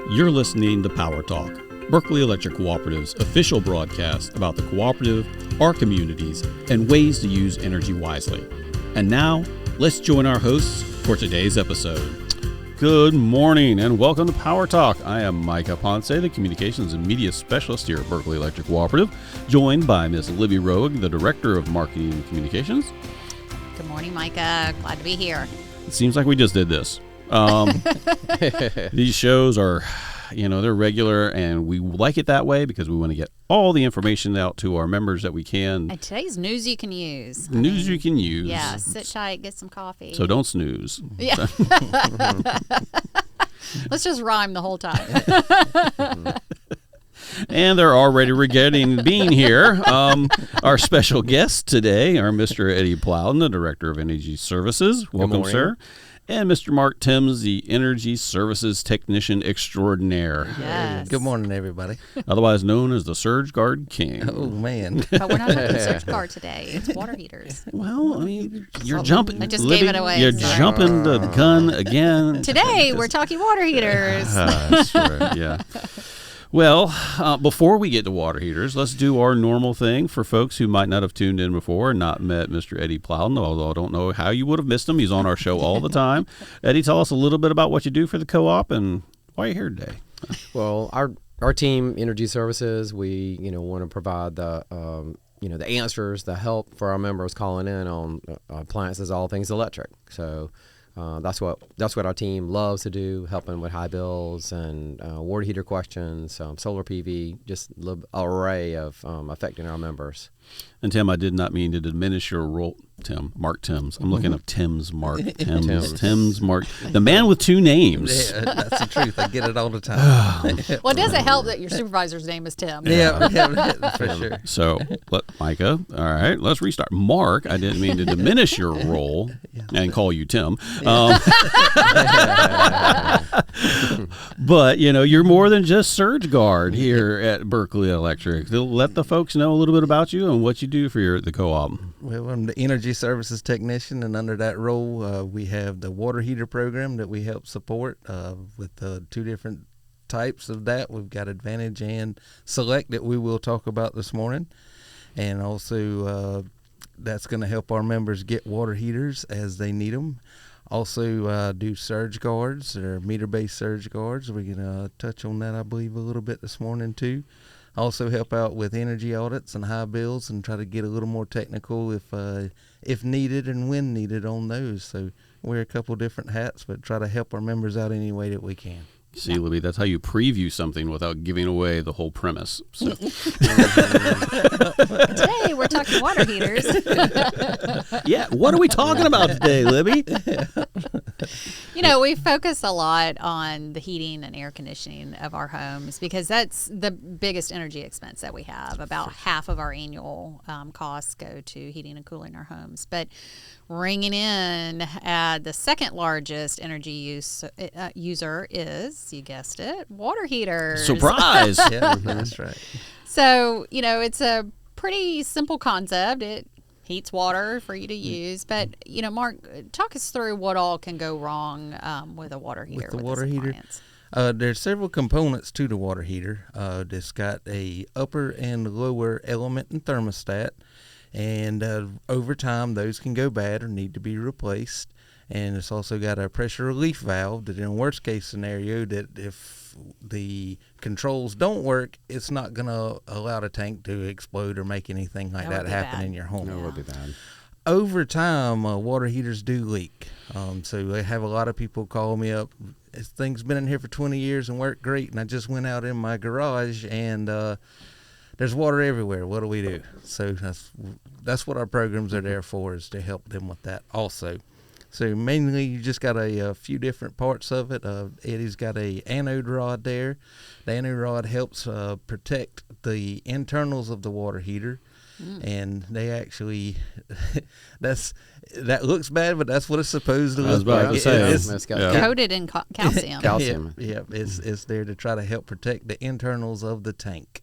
You're listening to Power Talk, Berkeley Electric Cooperative's official broadcast about the cooperative, our communities, and ways to use energy wisely. And now, let's join our hosts for today's episode. Good morning and welcome to Power Talk. I am Micah Ponce, the Communications and Media Specialist here at Berkeley Electric Cooperative, joined by Ms. Libby Roeg, the Director of Marketing and Communications. Good morning, Micah. Glad to be here. It seems like we just did this. These shows are, they're regular, and we like it that way because we want to get all the information out to our members that we can. And today's news you can use. You can use. Yeah, sit tight, get some coffee. So don't snooze. Yeah. Let's just rhyme the whole time. And they're already regretting being here. Our special guests today are Mr. Eddie Plowden, the Director of Energy Services. Welcome, sir. And Mr. Mark Timms, the Energy Services Technician Extraordinaire. Yes. Good morning, everybody. Otherwise known as the Surge Guard King. Oh, man. But we're not talking Surge Guard today. It's water heaters. Well, I mean, you're jumping. I just Libby, gave it away. You're Sorry. jumping the gun again. Today, we're talking water heaters. That's right, yeah. Well, before we get to water heaters, let's do our normal thing for folks who might not have tuned in before and not met Mr. Eddie Plowden, although I don't know how you would have missed him. He's on our show all the time. Eddie, tell us a little bit about what you do for the co-op and why you're here today. Well, our team, Energy Services, we want to provide the the answers, the help for our members calling in on appliances, all things electric. So that's what our team loves to do, helping with high bills and water heater questions, solar PV, just an array of affecting our members. And Tim, I did not mean to diminish your role. Mark Timms. I'm looking up Timms, Mark Timms, Mark. The man with two names. Yeah, that's the truth. I get it all the time. Well, it doesn't help that your supervisor's name is Tim. Yeah, for sure. So, Micah, all right, let's restart. Mark, I didn't mean to diminish your role and call you Tim. But, you're more than just Surge Guard here at Berkeley Electric. Let the folks know a little bit about you and what you do for the co-op. Well, I'm the Energy Services Technician, and under that role, we have the water heater program that we help support with two different types of that. We've got Advantage and Select that we will talk about this morning. And also, that's going to help our members get water heaters as they need them. Also do surge guards or meter-based surge guards. We're going to touch on that, I believe, a little bit this morning, too. Also help out with energy audits and high bills and try to get a little more technical if needed and when needed on those. So wear a couple different hats, but try to help our members out any way that we can. See, Libby, that's how you preview something without giving away the whole premise. So. Today, we're talking water heaters. Yeah, what are we talking about today, Libby? We focus a lot on the heating and air conditioning of our homes because that's the biggest energy expense that we have. About half of our annual costs go to heating and cooling our homes. But ringing in at the second largest energy user is, you guessed it, water heaters. Surprise! Yeah, that's right. So, it's a pretty simple concept. It heats water for you to use. But, Mark, talk us through what all can go wrong with a water heater. With the water heater? There's several components to the water heater. It's got a upper and lower element and thermostat. And over time, those can go bad or need to be replaced. And it's also got a pressure relief valve that in a worst case scenario, that if the controls don't work, it's not going to allow the tank to explode or make anything like that happen in your home. That would be bad. Over time, water heaters do leak. So I have a lot of people call me up. This thing's been in here for 20 years and worked great, and I just went out in my garage and there's water everywhere. What do we do? So that's what our programs are there for, is to help them with that also. So mainly you just got a few different parts of it. Eddie's got a anode rod there. The anode rod helps protect the internals of the water heater. And they actually, that looks bad, but that's what it's supposed to look like. It's coated in calcium. Calcium. Yeah, it's there to try to help protect the internals of the tank.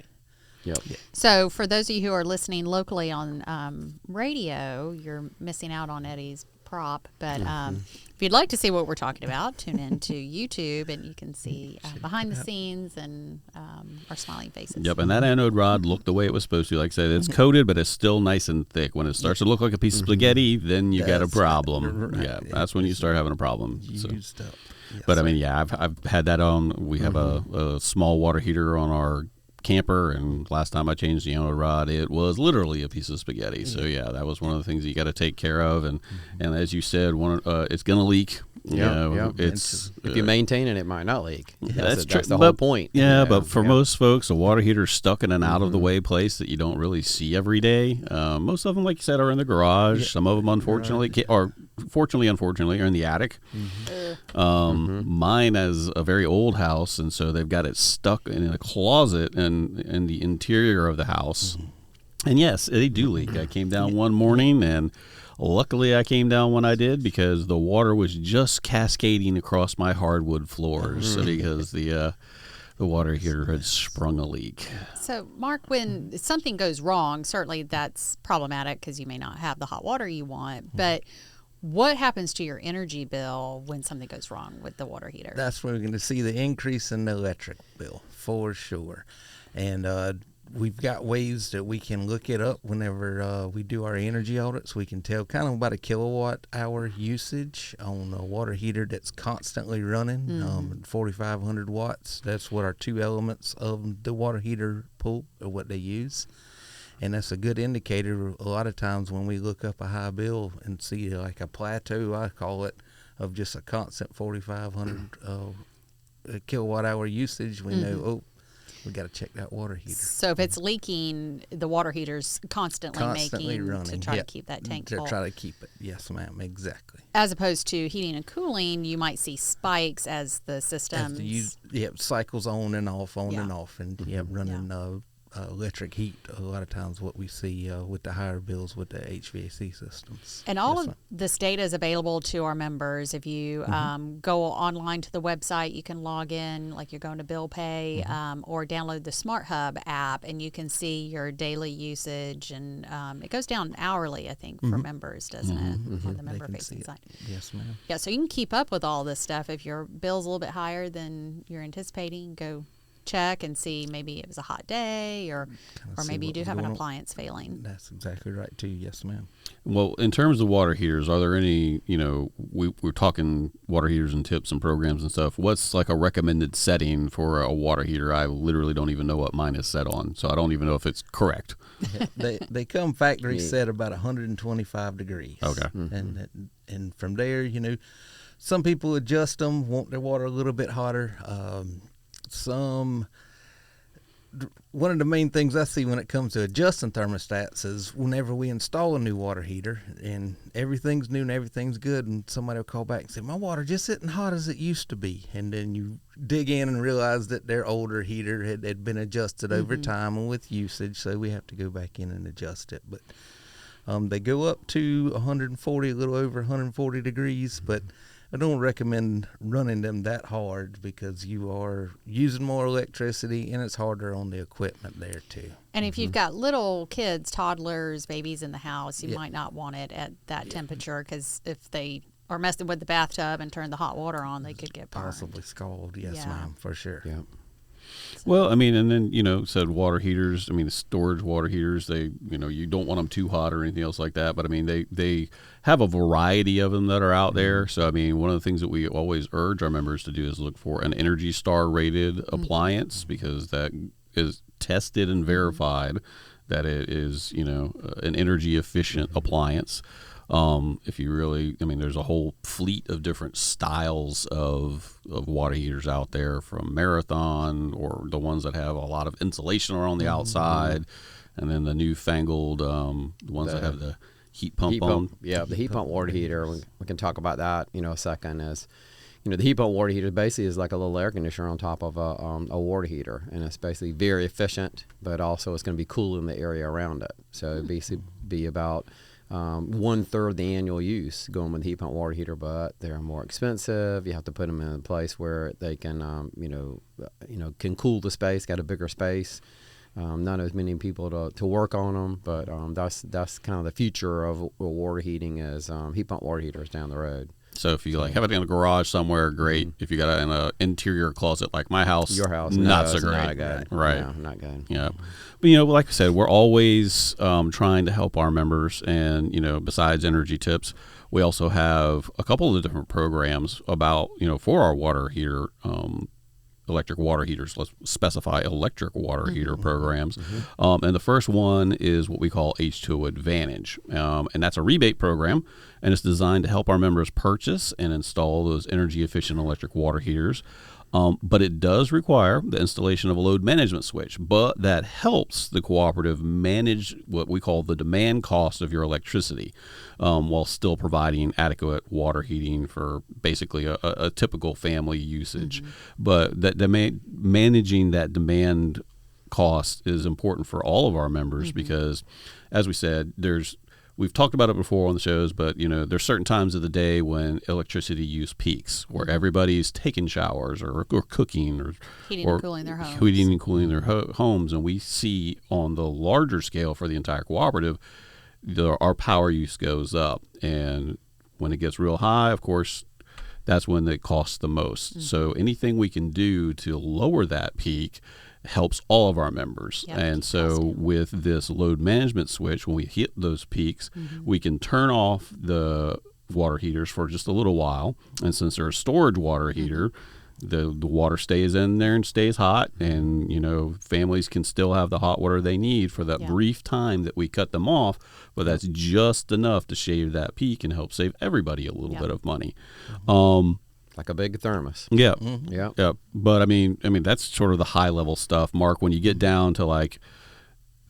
Yep. So for those of you who are listening locally on radio, you're missing out on Eddie's prop. But if you'd like to see what we're talking about, tune in to YouTube and you can see behind the scenes and our smiling faces. Yep, and that anode rod looked the way it was supposed to. Like I said, it's coated, but it's still nice and thick. When it starts to look like a piece of spaghetti, then you got a problem. Right. Yeah, that's when you start having a problem. So. Used up. Yes, But I mean, yeah, I've had that on. We have a small water heater on our camper, and last time I changed the anode rod, it was literally a piece of spaghetti. So yeah, that was one of the things that you got to take care of. And as you said, it's going to leak. It's if you maintain it, it might not leak. That's true. That's the whole point. Yeah, but for most folks, a water heater's stuck in an out of the way place that you don't really see every day. Most of them, like you said, are in the garage. Yeah. Some of them, unfortunately, unfortunately, are in the attic. Mine is a very old house, and so they've got it stuck in a closet in the interior of the house. And yes, they do leak. I came down one morning, and luckily I came down when I did, because the water was just cascading across my hardwood floors because the water heater had sprung a leak. So, Mark, when something goes wrong, certainly that's problematic because you may not have the hot water you want. But what happens to your energy bill when something goes wrong with the water heater? That's where we're going to see the increase in the electric bill, for sure. And we've got ways that we can look it up whenever we do our energy audits. We can tell kind of about a kilowatt hour usage on a water heater that's constantly running, 4,500 watts. That's what our two elements of the water heater pull, or what they use. And that's a good indicator. A lot of times when we look up a high bill and see like a plateau, I call it, of just a constant 4,500 kilowatt hour usage, we know, we got to check that water heater. So if it's leaking, the water heater's constantly making running to try to keep that tank full. To try to keep it. Yes, ma'am. Exactly. As opposed to heating and cooling, you might see spikes as the systems. Cycles on and off, and running Yeah. Electric heat. A lot of times what we see with the higher bills with the HVAC systems. And all of this data is available to our members. If you go online to the website, you can log in like you're going to bill pay, or download the Smart Hub app, and you can see your daily usage. And it goes down hourly, I think, for members, doesn't it, on the member-facing side? Yes, ma'am. Yeah, so you can keep up with all this stuff. If your bill's a little bit higher than you're anticipating, go check and see maybe it was a hot day, or maybe you do have an appliance failing. That's exactly right too. Yes, ma'am. Well, in terms of water heaters, are there any, we're talking water heaters and tips and programs and stuff. What's like a recommended setting for a water heater? I literally don't even know what mine is set on, so I don't even know if it's correct. They come factory set about 125 degrees. Okay. And from there, some people adjust them, want their water a little bit hotter. One of the main things I see when it comes to adjusting thermostats is whenever we install a new water heater and everything's new and everything's good, and somebody will call back and say, my water just isn't hot as it used to be. And then you dig in and realize that their older heater had been adjusted over time and with usage, so we have to go back in and adjust it. But they go up to 140, a little over 140 degrees, but I don't recommend running them that hard because you are using more electricity and it's harder on the equipment there too. And if you've got little kids, toddlers, babies in the house, you might not want it at that temperature, because if they are messing with the bathtub and turn the hot water on, they could get burned. Possibly scald, yes, ma'am, for sure. Yeah. Well, I mean, and then, said water heaters, the storage water heaters, they, you don't want them too hot or anything else like that. But I mean, they have a variety of them that are out there. So, I mean, one of the things that we always urge our members to do is look for an Energy Star rated appliance, because that is tested and verified that it is, an energy efficient appliance. If you really, there's a whole fleet of different styles of water heaters out there, from Marathon, or the ones that have a lot of insulation around the outside, and then the newfangled ones that have the heat pump on. Yeah, the heat pump water heater, we can talk about that, a second, is, the heat pump water heater basically is like a little air conditioner on top of a water heater, and it's basically very efficient, but also it's going to be cooling the area around it. So it'd basically be about 1/3 the annual use going with the heat pump water heater, but they're more expensive. You have to put them in a place where they can, can cool the space, got a bigger space. Not as many people to work on them, but that's kind of the future of water heating is heat pump water heaters down the road. So if you have it in a garage somewhere, great. If you got it in an interior closet like my house, Your house, not no, so it's great. not good. Right. No, not good. Yeah. But, like I said, we're always trying to help our members. And, besides energy tips, we also have a couple of different programs about, for our water heater, electric water heaters. Let's specify electric water heater programs. And the first one is what we call H2O Advantage. And that's a rebate program. And it's designed to help our members purchase and install those energy efficient electric water heaters. But it does require the installation of a load management switch. But that helps the cooperative manage what we call the demand cost of your electricity while still providing adequate water heating for basically a typical family usage. But that managing that demand cost is important for all of our members because, as we said, we've talked about it before on the shows, but there's certain times of the day when electricity use peaks, where everybody's taking showers or cooking or Heating and cooling their homes. Heating and cooling their homes, and we see on the larger scale for the entire cooperative, our power use goes up, and when it gets real high, of course, that's when it costs the most. So anything we can do to lower that peak helps all of our members. And so with this load management switch, when we hit those peaks, we can turn off the water heaters for just a little while. And since they're a storage water heater, the water stays in there and stays hot. And, families can still have the hot water they need for that brief time that we cut them off. But that's just enough to shave that peak and help save everybody a little bit of money. Like a big thermos. Yeah. Yeah. But I mean, that's sort of the high level stuff. Mark, when you get down to like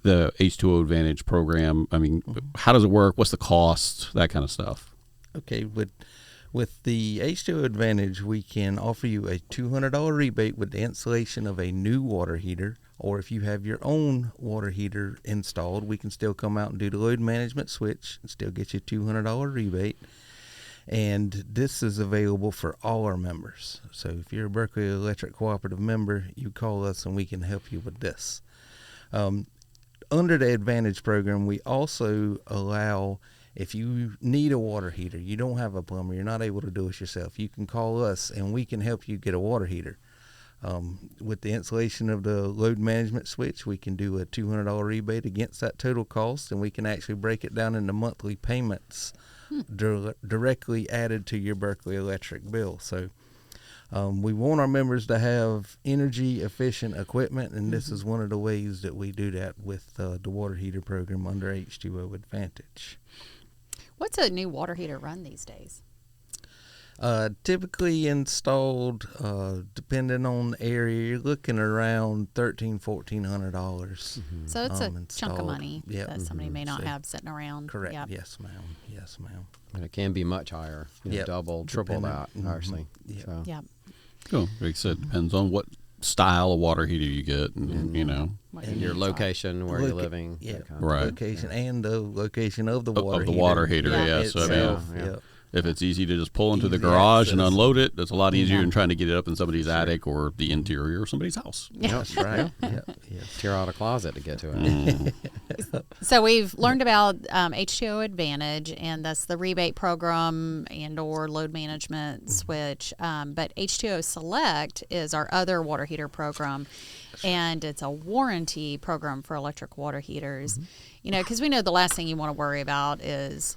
the H2O Advantage program, I mean, how does it work? What's the cost? That kind of stuff. Okay. With the H2O Advantage, we can offer you a $200 rebate with the installation of a new water heater. Or if you have your own water heater installed, we can still come out and do the load management switch and still get you a $200 rebate. And this is available for all our members. So if you're a Berkeley Electric Cooperative member, you call us and we can help you with this. Under the Advantage program, we also allow, if you need a water heater, you don't have a plumber, you're not able to do it yourself, you can call us and we can help you get a water heater. With the installation of the load management switch, we can do a $200 rebate against that total cost, and we can actually break it down into monthly payments directly added to your Berkeley Electric bill. So we want our members to have energy efficient equipment, and this is one of the ways that we do that with the water heater program under H2O Advantage. What's a new water heater run these days? Typically installed, depending on the area, you're looking around $1,400. So it's a chunk of money that somebody may not have sitting around. Correct. Yep. Yes, ma'am. And it can be much higher, double, triple that, actually. So. Yeah. Cool. Like I said, depends on what style of water heater you get, and And your location, where you're living. Yeah, kind of right. Location and the location of the water of the heater. water heater. Yeah. So I mean, Yeah. if it's easy to just pull into the Easy garage and access. unload it, that's a lot easier than trying to get it up in somebody's attic or the interior of somebody's house. That's right. Yes. Tear out a closet to get to it. So we've learned about H2O Advantage, and that's the rebate program and or load management switch. But H2O Select is our other water heater program, and it's a warranty program for electric water heaters. Because we know the last thing you want to worry about is,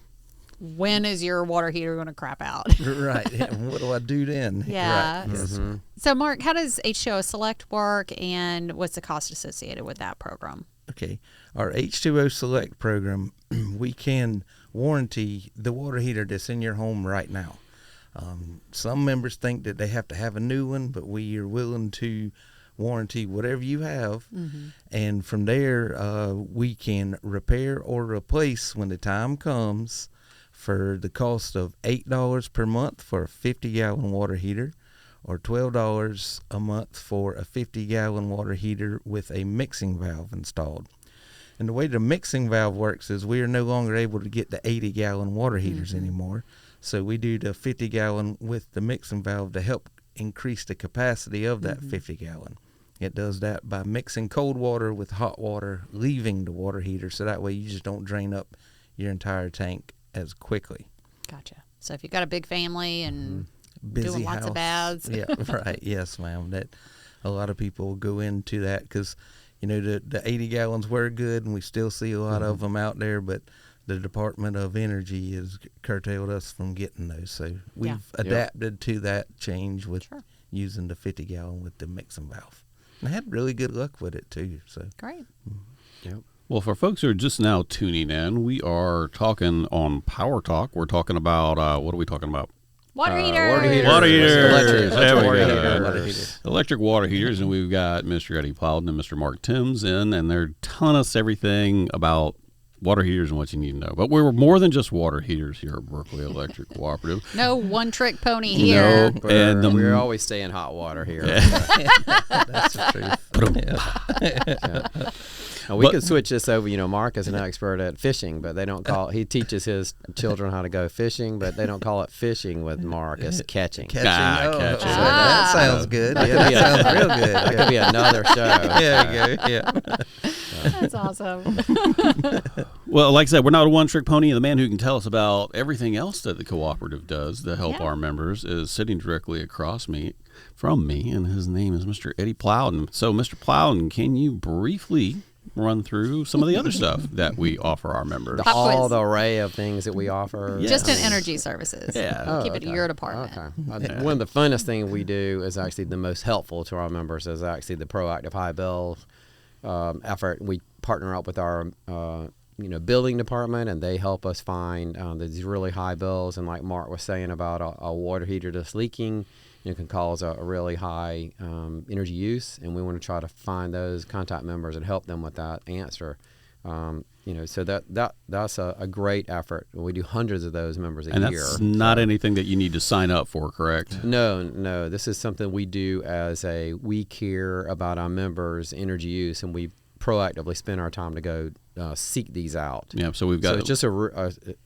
when is your water heater going to crap out? Right. Yeah. What do I do then? Yeah. Right. Yes. So, Mark, how does H2O Select work, and what's the cost associated with that program? Okay. Our H2O Select program, we can warranty the water heater that's in your home right now. Some members think that they have to have a new one, but we are willing to warranty whatever you have. And from there, we can repair or replace when the time comes for the cost of $8 per month for a 50-gallon water heater, or $12 a month for a 50-gallon water heater with a mixing valve installed. And the way the mixing valve works is we are no longer able to get the 80-gallon water heaters anymore. So we do the 50-gallon with the mixing valve to help increase the capacity of that 50-gallon. It does that by mixing cold water with hot water, leaving the water heater, so that way you just don't drain up your entire tank as quickly. Gotcha. So if you've got a big family and Busy doing lots house. of baths. Yeah, right. Yes, ma'am. That a lot of people go into that because, the 80 gallons were good, and we still see a lot of them out there, but the Department of Energy has curtailed us from getting those. So we've adapted to that change with using the 50 gallon with the mixing valve. And I had really good luck with it too. So Great. Yep. Well, for folks who are just now tuning in, we are talking on Power Talk. We're talking about, what are we talking about? Water heaters. Water heaters. Electric There we water go. heater. Water heaters. Electric water heaters, and we've got Mr. Eddie Plowden and Mr. Mark Timms in, and they're telling us everything about water heaters and what you need to know. But we're more than just water heaters here at Berkeley Electric Cooperative. No one-trick pony here. No, and We're always staying hot water here. that's the truth. We could switch this over. Mark is an expert at fishing, but they don't call. He teaches his children how to go fishing, but they don't call it fishing with Mark. It's catching. Catching. Catching. That sounds good. That Yeah, could be that sounds real good. That could be another show. There you go. Yeah. That's awesome. Well, like I said, we're not a one-trick pony, and the man who can tell us about everything else that the cooperative does to help our members is sitting directly across from me, and his name is Mr. Eddie Plowden. So, Mr. Plowden, can you briefly run through some of the other stuff that we offer our members? All the array of things that we offer. Yeah. Just in energy services. Yeah. Keep it to your department. Okay. One of the funnest things we do is actually the most helpful to our members is actually the proactive high bill effort. We partner up with our building department, and they help us find these really high bills. And like Mark was saying about a water heater that's leaking, can cause a really high energy use, and we want to try to find those contact members and help them with that answer. So that's a great effort. We do hundreds of those members a year. And that's not anything that you need to sign up for, correct? No. This is something we do as we care about our members' energy use, and we proactively spend our time to go seek these out. Yeah, so we've got... So it's just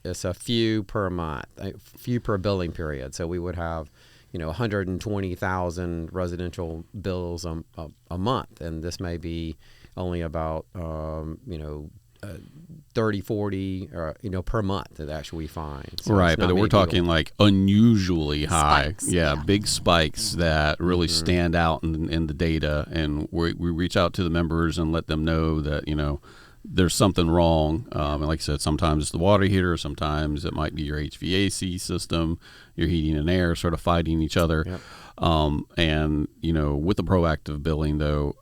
it's a few per month, a few per billing period. So we would have 120,000 residential bills a month, and this may be only about 30, 40 per month that actually we find. So right, but we're talking like unusually high. Spikes, big spikes that really stand out in the data, and we reach out to the members and let them know that there's something wrong. And like I said, sometimes it's the water heater, sometimes it might be your HVAC system, your heating and air sort of fighting each other. Yep. And with the proactive billing, though,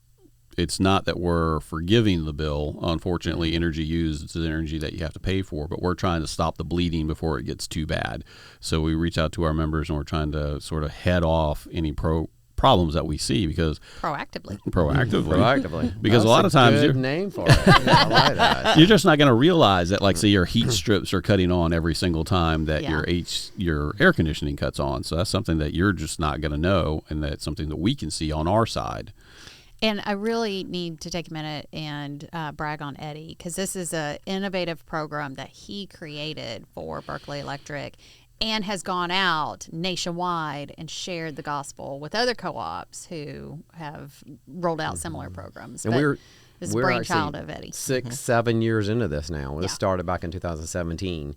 it's not that we're forgiving the bill. Unfortunately, energy used is energy that you have to pay for, but we're trying to stop the bleeding before it gets too bad. So we reach out to our members, and we're trying to sort of head off any problems that we see, because Proactively. because a lot of times good name for it. I like that. you're just not going to realize that, like, say your heat strips are cutting on every single time that your air conditioning cuts on. So that's something that you're just not going to know, and that's something that we can see on our side. And I really need to take a minute and brag on Eddie, because this is an innovative program that he created for Berkeley Electric and has gone out nationwide and shared the gospel with other co-ops who have rolled out similar programs. And it's we're brainchild actually of Eddie. 6-7 years into this now. This Yeah. started back in 2017.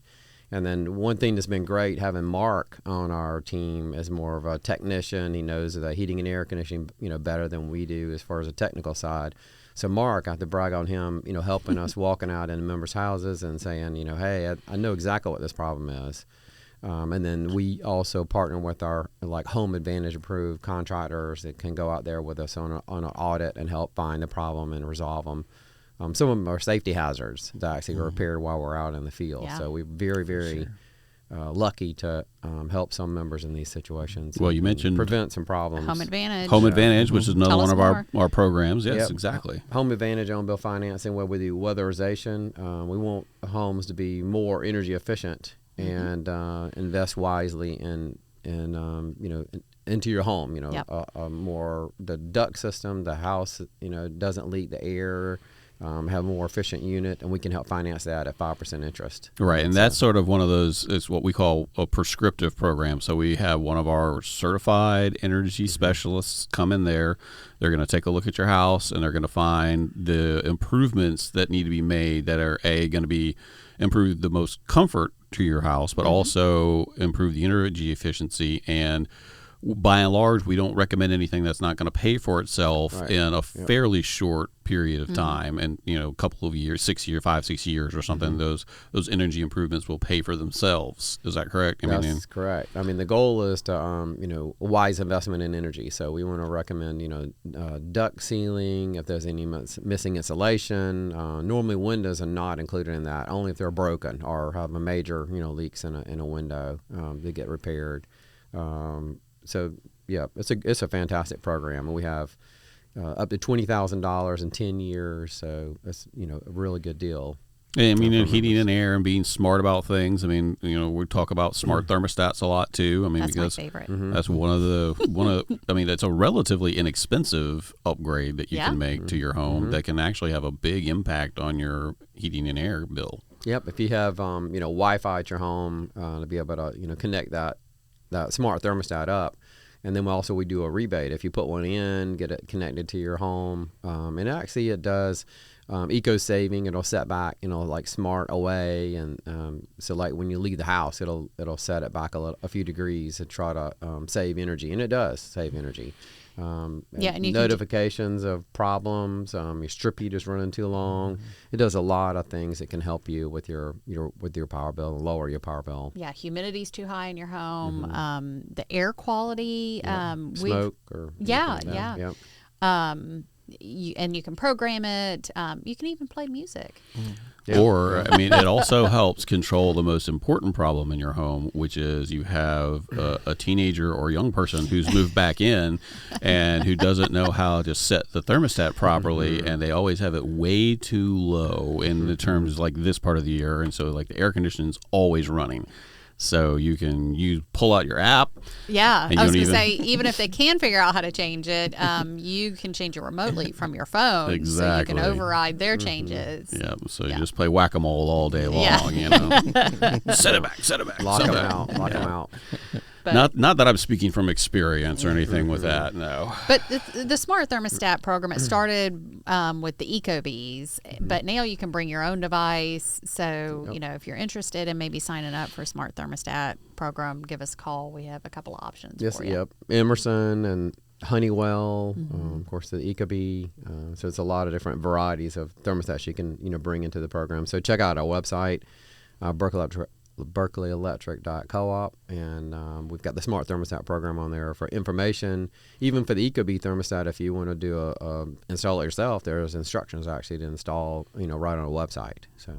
And then one thing that's been great, having Mark on our team as more of a technician. He knows the heating and air conditioning, better than we do as far as the technical side. So Mark, I have to brag on him, helping us walking out in members' houses and saying, hey, I know exactly what this problem is. And then we also partner with our Home Advantage approved contractors that can go out there with us on an audit and help find the problem and resolve them. Some of them are safety hazards that actually are repaired while we're out in the field. Yeah. So we're very, very lucky to help some members in these situations. Well, you mentioned prevent some problems. Home Advantage. Home Advantage, which is another Tell one us of our programs. Yes, Yep. exactly. Home Advantage on bill financing, where we do weatherization. We want homes to be more energy efficient and invest wisely into your home. Yep. More the duct system, the house, doesn't leak the air. have a more efficient unit, and we can help finance that at 5% interest. Right, and that's sort of one of those, it's what we call a prescriptive program. So we have one of our certified energy specialists come in there. They're going to take a look at your house, and they're going to find the improvements that need to be made that are, going to be improve the most comfort to your house, but also improve the energy efficiency. And by and large, we don't recommend anything that's not going to pay for itself in a fairly short period of time, and a couple of years, 5, 6 years or something. Those energy improvements will pay for themselves. Is that correct? That's correct. I mean, the goal is to a wise investment in energy. So we want to recommend duct sealing if there's any missing insulation. Normally, windows are not included in that. Only if they're broken or have a major leaks in a window, they get repaired. So yeah, it's a fantastic program, and we have up to $20,000 in 10 years. So it's a really good deal. I mean, in heating and air and being smart about things. I mean, we talk about smart thermostats a lot too. I mean, that's because my favorite. That's one of. I mean, it's a relatively inexpensive upgrade that you can make to your home that can actually have a big impact on your heating and air bill. Yep. If you have Wi-Fi at your home to be able to connect that smart thermostat up, and then we do a rebate if you put one in, get it connected to your home, and actually it does eco saving. It'll set back like smart away, and so like when you leave the house, it'll set it back a few degrees to try to save energy, and it does save energy. And you notifications of problems, your strip heater's running too long. It does a lot of things that can help you with your power bill and lower your power bill. Yeah, humidity's too high in your home. The air quality, smoke or Yep. You can program it. You can even play music. Yeah. Or, I mean, it also helps control the most important problem in your home, which is you have a teenager or young person who's moved back in and who doesn't know how to set the thermostat properly, and they always have it way too low in the terms like this part of the year, and so like the air conditioning's always running. So you pull out your app. Yeah, I was going to say, even if they can figure out how to change it, you can change it remotely from your phone. Exactly. So you can override their changes. Yeah, so you just play whack-a-mole all day long, Set it back. Lock them out. But, not that I'm speaking from experience or anything with that, no. But the Smart Thermostat program, it started with the EcoBees, but now you can bring your own device. So, if you're interested in maybe signing up for a Smart Thermostat program, give us a call. We have a couple of options for you. Emerson and Honeywell, of course, the EcoBee. So it's a lot of different varieties of thermostats you can bring into the program. So check out our website, berkeleyelectric.coop, and we've got the Smart Thermostat program on there for information. Even for the EcoBee thermostat, if you want to do install it yourself, there's instructions actually to install, right on a website. So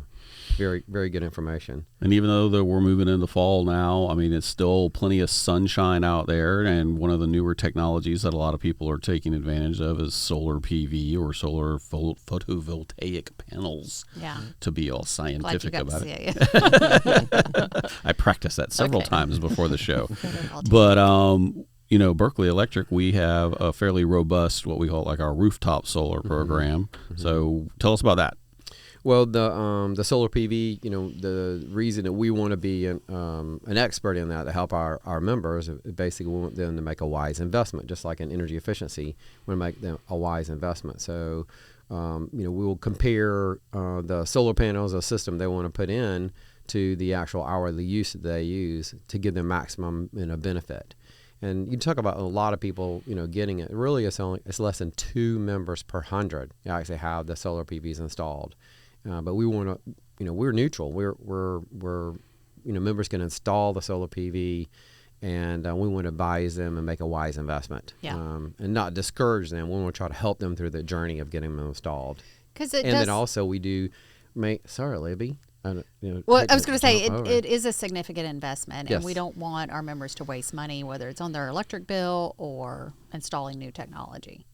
very, very good information. And even though we're moving into fall now, I mean, it's still plenty of sunshine out there, and one of the newer technologies that a lot of people are taking advantage of is solar PV or solar photovoltaic panels. Yeah. To be all scientific about it. it. I practiced that several times before the show. But Berkeley Electric, we have a fairly robust, what we call like our rooftop solar program. So tell us about that. Well, the solar PV, the reason that we want to be an expert in that to help our members, basically we want them to make a wise investment, just like in energy efficiency, we want to make them a wise investment. So, we will compare the solar panels, a system they want to put in, to the actual hourly use that they use to give them maximum benefit. And you talk about a lot of people, getting it. Really, it's less than 2 members per 100 actually have the solar PVs installed. But we want to, we're neutral. We're members can install the solar PV, and we want to advise them and make a wise investment. Yeah. And not discourage them. We want to try to help them through the journey of getting them installed. Then also we do sorry, Libby. Well, I was going to say it is a significant investment, yes. And we don't want our members to waste money, whether it's on their electric bill or installing new technology.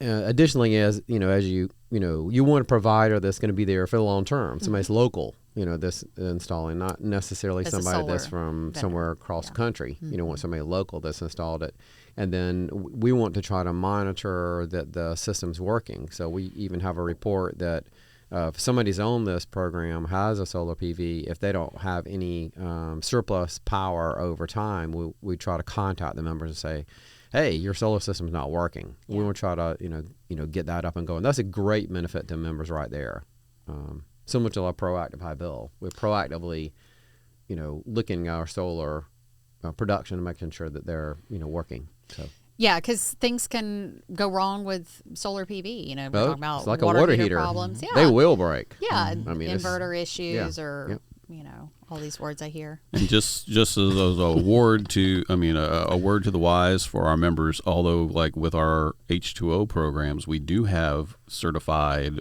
Additionally, as you want a provider that's going to be there for the long term, somebody's local, this installing, not necessarily As a somebody that's solar from vendor. somewhere across Yeah. the country. Want somebody local that's installed it. And then we want to try to monitor that the system's working. So we even have a report that if somebody's on this program, has a solar PV, if they don't have any surplus power over time, we try to contact the members and say, hey, your solar system's not working. Yeah. We want to try to get that up and going. That's a great benefit to members right there. Similar to our proactive high bill. We're proactively, looking at our solar production and making sure that they're, working. So. Yeah, because things can go wrong with solar PV. We're talking about it's like a water heater. problems. Yeah, They will break. Yeah, I mean, inverter issues or Yep. all these words I hear. And just as a word to, a word to the wise for our members. Although, like with our H2O programs, we do have certified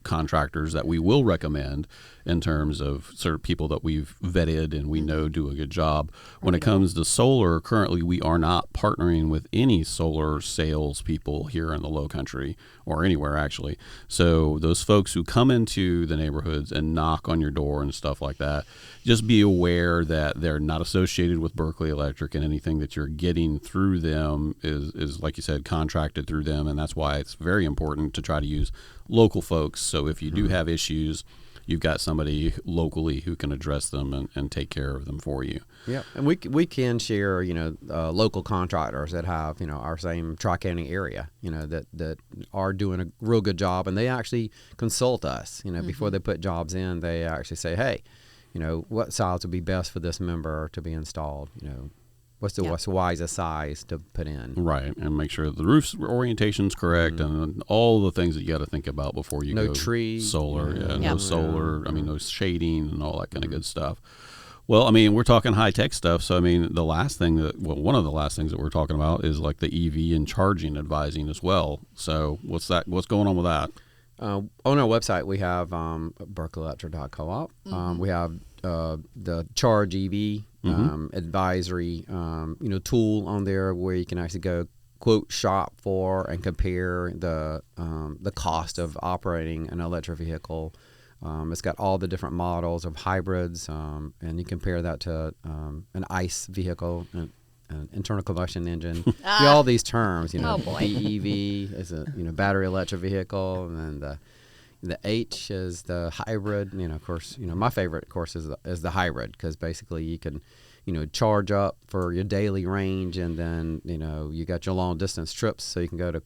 contractors that we will recommend in terms of sort of people that we've vetted and we know do a good job. When it comes to solar, currently we are not partnering with any solar sales people here in the Low Country or anywhere actually. So those folks who come into the neighborhoods and knock on your door and stuff like that, just be aware that they're not associated with Berkeley Electric, and anything that you're getting through them is like you said, contracted through them. And that's why it's very important to try to use local folks. So if you do have issues, you've got somebody locally who can address them and take care of them for you. Yeah, and we can share, local contractors that have, our same Tri-County area, that are doing a real good job, and they actually consult us, before they put jobs in. They actually say, hey, what size would be best for this member to be installed? What's the wisest size to put in? Right, and make sure the roof's orientation's correct, and all the things that you got to think about before you no go tree, solar. Yeah. No solar. No shading and all that kind of good stuff. Well, we're talking high tech stuff. So one of the last things that we're talking about is like the EV and charging advising as well. So what's going on with that? On our website, we have berkeleyelectric.coop. We have the Charge EV advisory, tool on there where you can actually go quote shop for and compare the cost of operating an electric vehicle. It's got all the different models of hybrids, and you compare that to an ICE vehicle, an internal combustion engine. All these terms, Oh, boy. BEV is a battery electric vehicle, and then the H is the hybrid. Of course, my favorite, of course, is the hybrid, because basically you can charge up for your daily range, and then you got your long distance trips, so you can go to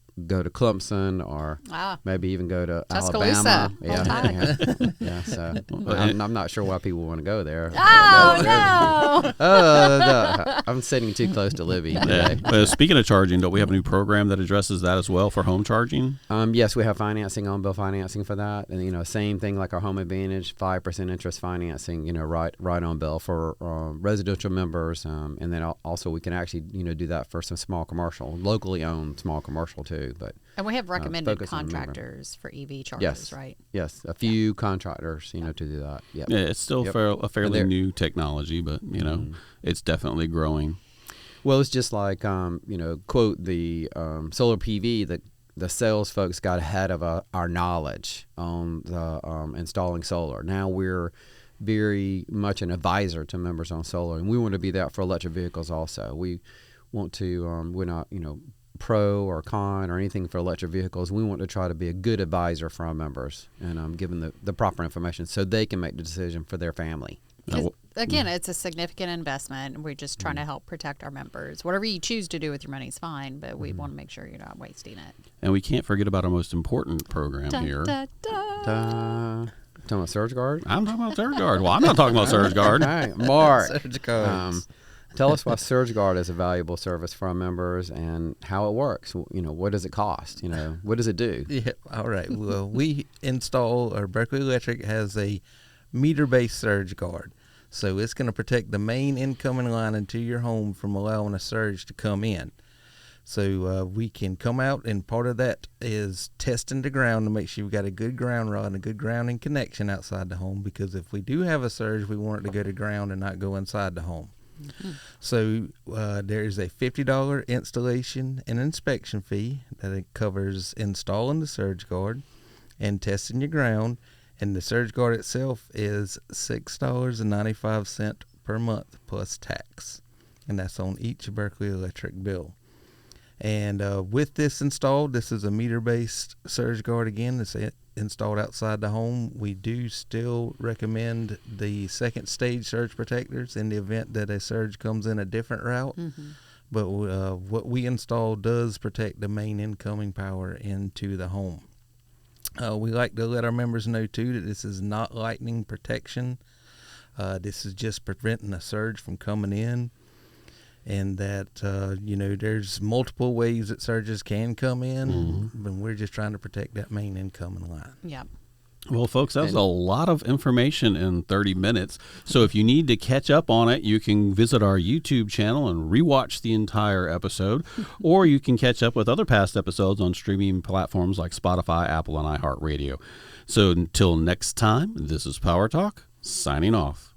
Clemson or maybe even go to Tuscaloosa. Alabama. Yeah. So I'm not sure why people want to go there. Oh no! I'm sitting too close to Libby today. Speaking of charging, don't we have a new program that addresses that as well for home charging? Yes, we have financing, on bill financing for that, and same thing like our Home Advantage, 5% interest financing, right on bill for residential members, and then also we can actually do that for some small commercial, locally owned small commercial too. But And we have recommended focus on the member. contractors for EV chargers, Yes. right? Yes, a few contractors, to do that. Yep. Yeah, it's still a fairly they're- new technology, but it's definitely growing. Well, it's just like quote the solar PV, the sales folks got ahead of our knowledge on the installing solar. Now we're very much an advisor to members on solar, and we want to be that for electric vehicles also. We want to we're not pro or con or anything for electric vehicles. We want to try to be a good advisor for our members and give them the proper information so they can make the decision for their family. 'Cause, again, it's a significant investment, and we're just trying to help protect our members. Whatever you choose to do with your money is fine, but we want to make sure you're not wasting it. And we can't forget about our most important program here. Da, da. Talking about Surge Guard? I'm talking about Surge Guard. Well, I'm not talking about Surge Guard. All right, Mark. Surge cards. Tell us why Surge Guard is a valuable service for our members and how it works. What does it cost? What does it do? Yeah, all right. Well, we install, or Berkeley Electric has a meter-based surge guard. So it's going to protect the main incoming line into your home from allowing a surge to come in. So we can come out, and part of that is testing the ground to make sure you've got a good ground rod and a good grounding connection outside the home, because if we do have a surge, we want it to go to ground and not go inside the home. Mm-hmm. So there is a $50 installation and inspection fee that it covers installing the surge guard and testing your ground, And the surge guard itself is $6.95 per month plus tax. And that's on each Berkeley Electric bill. And with this installed, this is a meter-based surge guard again. It's installed outside the home. We do still recommend the second stage surge protectors in the event that a surge comes in a different route. Mm-hmm. But what we install does protect the main incoming power into the home. We like to let our members know, too, that this is not lightning protection. This is just preventing a surge from coming in. And that, there's multiple ways that surges can come in, but we're just trying to protect that main incoming line. Yeah. Well, folks, that's a lot of information in 30 minutes. So if you need to catch up on it, you can visit our YouTube channel and rewatch the entire episode, or you can catch up with other past episodes on streaming platforms like Spotify, Apple, and iHeartRadio. So until next time, this is Power Talk, signing off.